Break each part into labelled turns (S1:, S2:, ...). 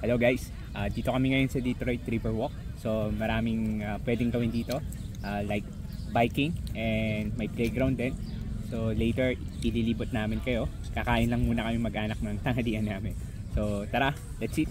S1: Hello guys, dito kami ngayon sa Detroit Riverwalk. So maraming pwedeng gawin dito, like biking and may playground din. So later ililibot namin kayo. Kakain lang muna kami mag-anak ng tanghalian namin. So tara, let's eat!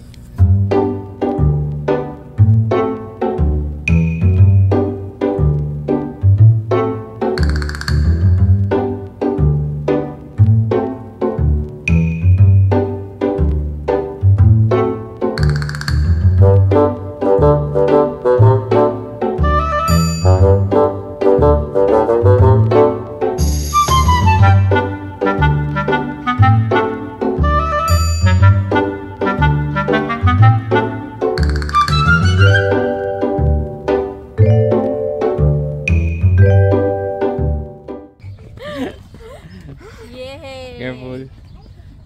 S2: Yay!
S1: Careful.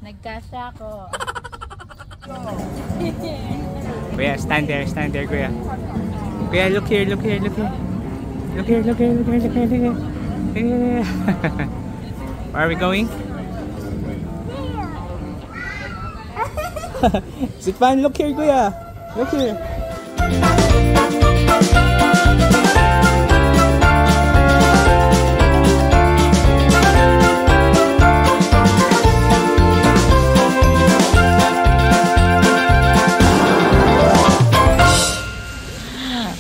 S2: Nagkasya ako.
S1: Kuya, stand there, kuya. Kuya, look here. Look here. Where are we going? Sit fun, look here, kuya. Look here.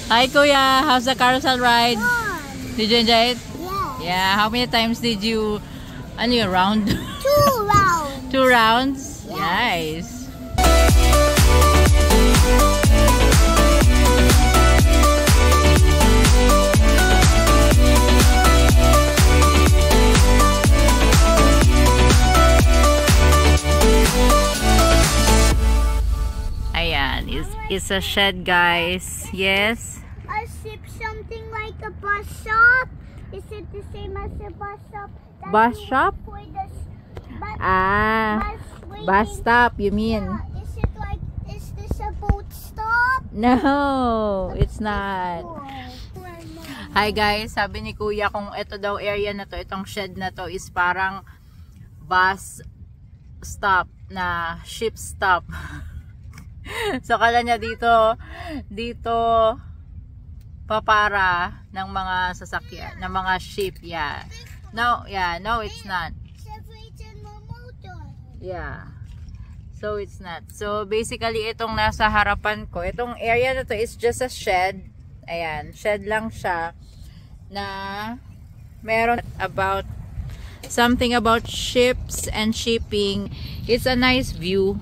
S2: Hi Kuya, how's the carousel ride?
S3: Fun.
S2: Did you enjoy it?
S3: Yeah.
S2: Yeah, how many times did you round?
S3: 2 rounds.
S2: 2 rounds?
S3: Yeah.
S2: Nice. Ayan, it's a shed, guys. Yes.
S3: A ship, something like a bus stop. Is it the same as a bus stop? That
S2: Bus
S3: you
S2: shop?
S3: wait for the
S2: Bus
S3: waiting?
S2: stop, you mean?
S3: Is this a boat stop?
S2: No, it's not.
S3: Or
S2: Hi guys, sabi ni Kuya kung ito daw area na to, itong shed na to is parang bus stop na ship stop. So kala niya dito papara ng mga sasakyan, ng mga ship, yeah. No, it's not.
S3: separated my motor.
S2: Yeah. So it's not. So basically itong nasa harapan ko, itong area na to is just a shed. Ayan, shed lang siya na meron about something about ships and shipping. It's a nice view.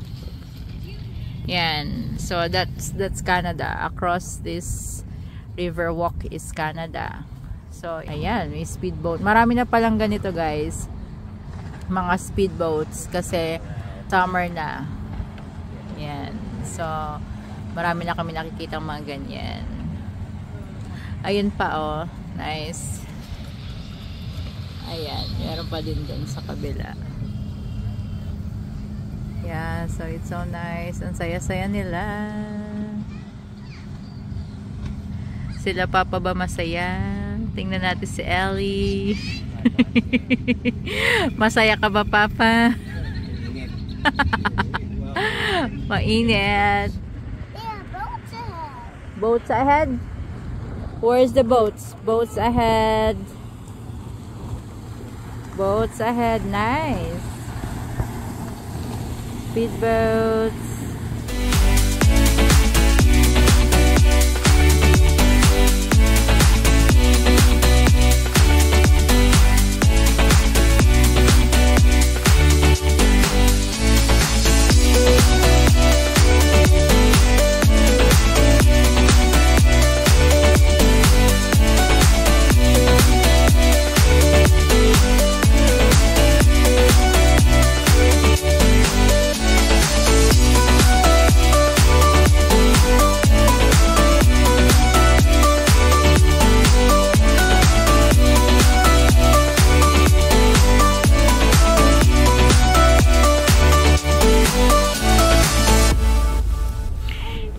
S2: Yan. So that's Canada. Across this river walk is Canada. So ayan, may speedboat. Marami na palang ganito, guys. Mga speedboats kasi summer na. Yan. So marami na kami nakikitang mga ganyan. Ayun pa, oh. Nice. Ayan, meron pa din dun sa kabila. Yeah, so it's so nice. Ang saya-saya nila. Sila Papa ba masaya? Tingnan natin si Ellie. Masaya ka ba, Papa? Mainit.
S3: Yeah, boats ahead.
S2: Boats ahead? Where's the boats? Boats ahead. Boats ahead. Nice. Speedboats.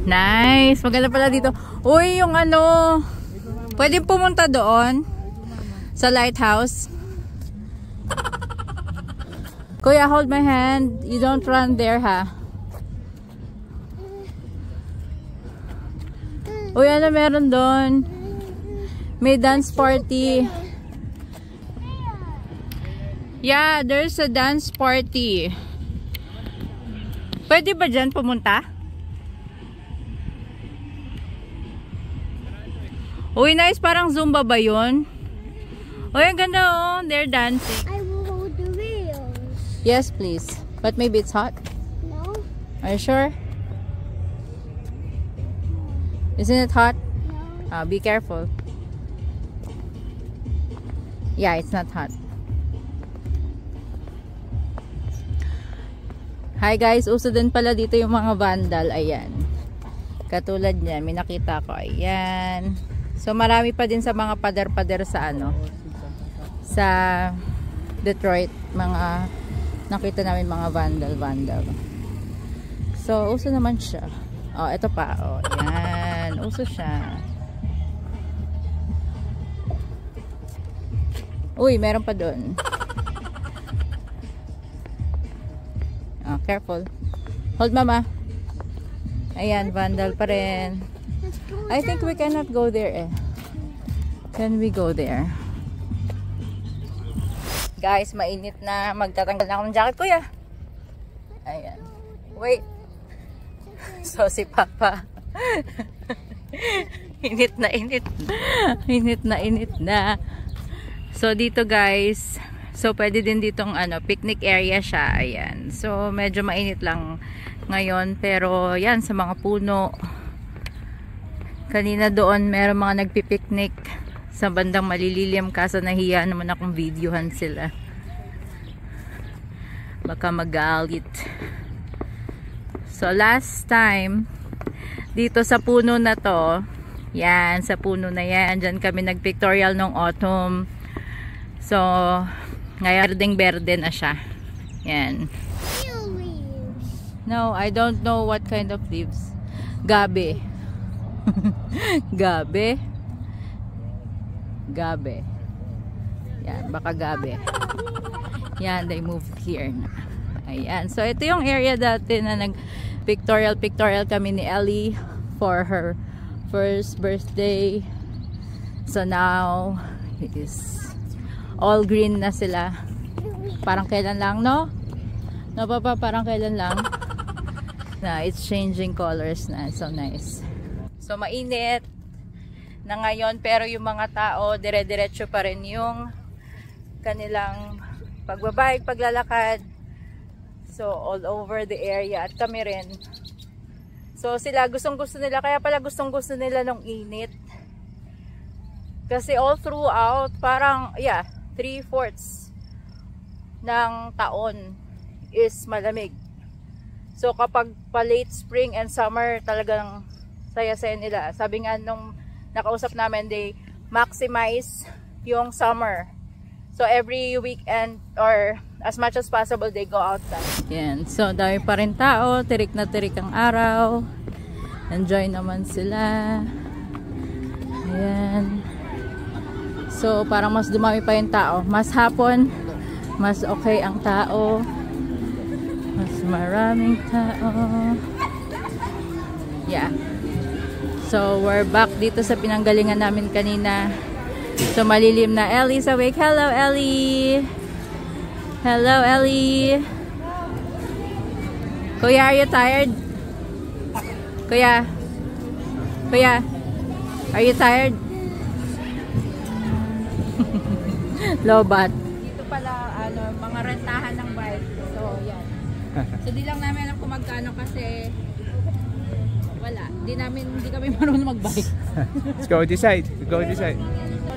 S2: Nice. Maganda pala dito. Uy, yung ano, pwede pumunta doon sa lighthouse. Kuya, hold my hand. You don't run there, ha? Uy, ano meron doon? May dance party. Yeah, there's a dance party. Pwede ba dyan pumunta? Uy, nice. Parang Zumba ba yun? Uy, ang ganda oh. They're dancing.
S3: I will hold the wheels.
S2: Yes, please. But maybe it's hot.
S3: No?
S2: Are you sure? Isn't it hot?
S3: No.
S2: Be careful. Yeah, it's not hot. Hi guys, uso din pala dito yung mga vandal. Ayan. Katulad niyan, may nakita ko. Ayan. So marami pa din sa mga pader-pader sa ano, sa Detroit, mga nakita namin mga vandal. So uso naman siya. Oh, ito pa. Oh, ayan. Uso siya. Uy, meron pa doon. Oh, careful. Hold mama. Ayan, vandal pa rin.
S3: Let's go
S2: I think we cannot go there eh. Can we go there? Guys, mainit na. Magtatanggal na ako ng jacket, kuya. Ayan. Wait. So, si Papa. Init na init. Init na init na. So, dito guys, so pwede din ditong ano, picnic area siya. Ayan. So, medyo mainit lang ngayon. Pero, yan, sa mga puno. Kanina doon, meron mga nagpipiknik sa bandang malililim. Kaso nahiya naman akong videohan sila. Baka magalit. So, last time, dito sa puno na to, yan, sa puno na yan, dyan kami nag-pictorial nung autumn. So, ngayon, berdeng-berde na siya. Yan.
S3: leaves.
S2: No, I don't know what kind of leaves. Gabi. Gabi. Gabi. Yan, baka gabi. Yan, they moved here na. Ayan. So, ito yung area dati na nag-pictorial kami ni Ellie for her first birthday. So, now, it is all green na sila. Parang kailan lang, no? No, Papa? Parang kailan lang? Na, it's changing colors na. So, nice. So, mainit na ngayon. Pero yung mga tao, dire-diretso pa rin yung kanilang pagbabike, paglalakad. So, all over the area. At kami rin. So, sila gustong-gusto nila. Kaya pala gustong-gusto nila nung init. Kasi all throughout, parang, yeah, 3/4 ng taon is malamig. So, kapag pa late spring and summer, talagang saya-saya nila. Sabi nga nung nakausap namin, they maximize yung summer. So, every weekend or as much as possible, they go outside. Yan. So, dami pa rin tao. Tirik na tirik ang araw. Enjoy naman sila. Ayan. So, parang mas dumami pa yung tao. Mas hapon, mas okay ang tao. Mas maraming tao. Yeah. So, we're back dito sa pinanggalingan namin kanina. So, malilim na. Ellie's awake. Hello, Ellie. Hello, Ellie. Kuya, are you tired? Kuya? Kuya? Are you tired? Lobat. Dito pala, ano, mga rentahan ng bike. So, yan. So, di lang namin alam kung magkano kasi wala. Di kami marunong mag-bike.
S1: Let's go this side. Go this side.